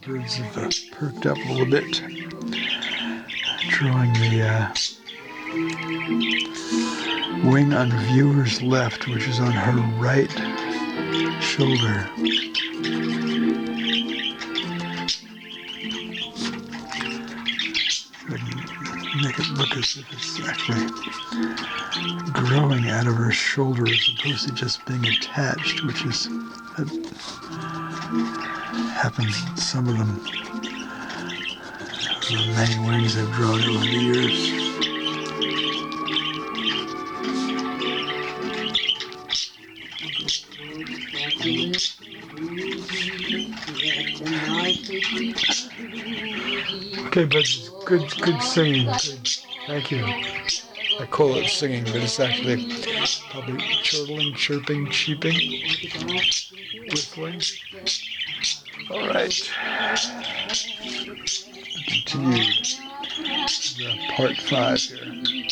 Birds have perked up a little bit, drawing the wing on viewer's left, which is on her right shoulder. Make it look as if it's actually growing out of her shoulder as opposed to just being attached, which is happens in some of them. The many wings I've drawn over the years. Okay, but good singing. Good. Thank you. I call it singing, but it's actually probably chortling, chirping, cheeping, whistling. All right. Continue the part 5 here.